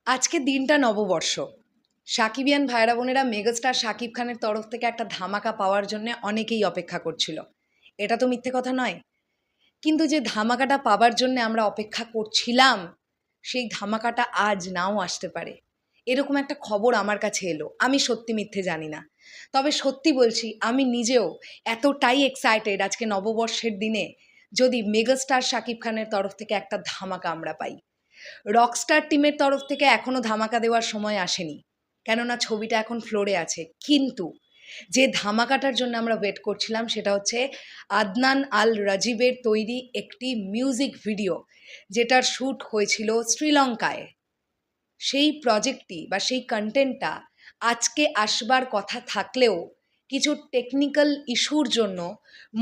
আজকে দিনটা নববর্ষ। সাকিবিয়ান ভাইরা বোনেরা মেগাস্টার শাকিব খানের তরফ থেকে একটা ধামাকা পাওয়ার জন্য অনেকেই অপেক্ষা করছিল। এটা তো মিথ্যে কথা নয়। কিন্তু যে ধামাকাটা পাবার জন্য আমরা অপেক্ষা করছিলাম, সেই ধামাকাটা আজ নাও আসতে পারে। এরকম একটা খবর আমার কাছে এলো। আমি সত্যি মিথ্যে জানি না। তবে সত্যি বলছি, আমি নিজেও এতটাই এক্সাইটেড আজকে নববর্ষের দিনে যদি মেগাস্টার শাকিব খানের তরফ থেকে একটা ধামাকা আমরা পাই। রকস্টার টিমের তরফ থেকে এখনও ধামাকা দেওয়ার সময় আসেনি, কেননা ছবিটা এখন ফ্লোরে আছে। কিন্তু যে ধামাকাটার জন্য আমরা ওয়েট করছিলাম সেটা হচ্ছে আদনান আল রাজীবের তৈরি একটি মিউজিক ভিডিও, যেটার শ্যুট হয়েছিল শ্রীলঙ্কায়। সেই প্রজেক্টটি বা সেই কন্টেন্টটা আজকে আসবার কথা থাকলেও কিছু টেকনিক্যাল ইস্যুর জন্য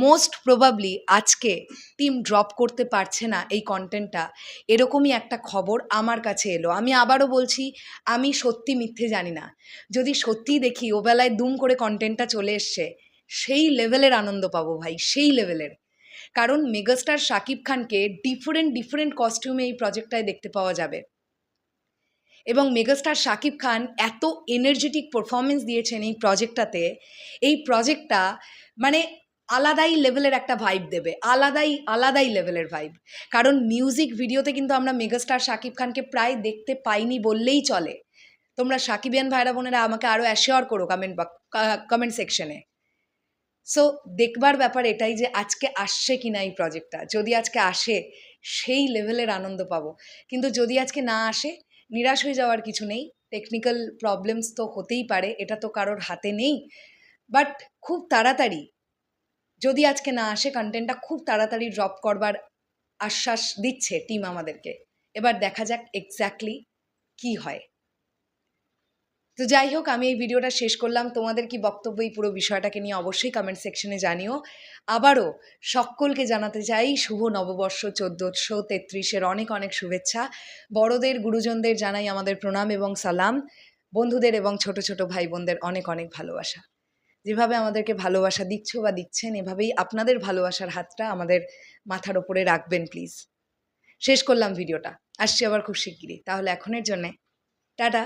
মোস্ট প্রবাবলি আজকে টিম ড্রপ করতে পারছে না এই কন্টেন্টটা। এরকমই একটা খবর আমার কাছে এলো। আমি আবারও বলছি, আমি সত্যি মিথ্যে জানি না। যদি সত্যিই দেখি ওবেলায় দুম করে কন্টেন্টটা চলে এসছে, সেই লেভেলের আনন্দ পাবো ভাই, সেই লেভেলের। কারণ মেগাস্টার শাকিব খানকে ডিফারেন্ট কস্টিউমে এই প্রজেক্টটায় দেখতে পাওয়া যাবে। এবং মেগাস্টার শাকিব খান এত এনার্জেটিক পারফরমেন্স দিয়েছেন এই প্রজেক্টটাতে, এই প্রজেক্টটা মানে আলাদাই লেভেলের একটা ভাইব দেবে, আলাদাই লেভেলের ভাইব। কারণ মিউজিক ভিডিওতে কিন্তু আমরা মেগাস্টার শাকিব খানকে প্রায় দেখতে পাইনি বললেই চলে। তোমরা সাকিবিয়ান ভাইরা বোনেরা আমাকে আরও অ্যাশিওর করো কমেন্ট সেকশনে। সো দেখবার ব্যাপার এটাই যে আজকে আসছে কি না এই প্রজেক্টটা। যদি আজকে আসে, সেই লেভেলের আনন্দ পাবো। কিন্তু যদি আজকে না আসে, নিরাশ হয়ে যাওয়ার কিছু নেই। টেকনিক্যাল প্রবলেমস তো হতেই পারে, এটা তো কারোর হাতে নেই। বাট খুব তাড়াতাড়ি যদি আজকে না আসে, কন্টেন্টটা খুব তাড়াতাড়ি ড্রপ করবার আশ্বাস দিচ্ছে টিম আমাদেরকে। এবার দেখা যাক এক্স্যাক্টলি কী হয়। তো যাই হোক, আমি এই ভিডিওটা শেষ করলাম। তোমাদের কি বক্তব্য এই পুরো বিষয়টাকে নিয়ে অবশ্যই কমেন্ট সেকশনে জানিও। আবারও সকলকে জানাতে চাই শুভ নববর্ষ 1433-এর অনেক শুভেচ্ছা। বড়দের গুরুজনদের জানাই আমাদের প্রণাম এবং সালাম। বন্ধুদের এবং ছোট ভাই বোনদের অনেক ভালোবাসা। যেভাবে আমাদেরকে ভালোবাসা দিচ্ছ বা দিচ্ছেন, এভাবেই আপনাদের ভালোবাসার হাতটা আমাদের মাথার ওপরে রাখবেন প্লিজ। শেষ করলাম ভিডিওটা। আসছি আবার খুব শিগগিরই। তাহলে এখনের জন্যে টাটা।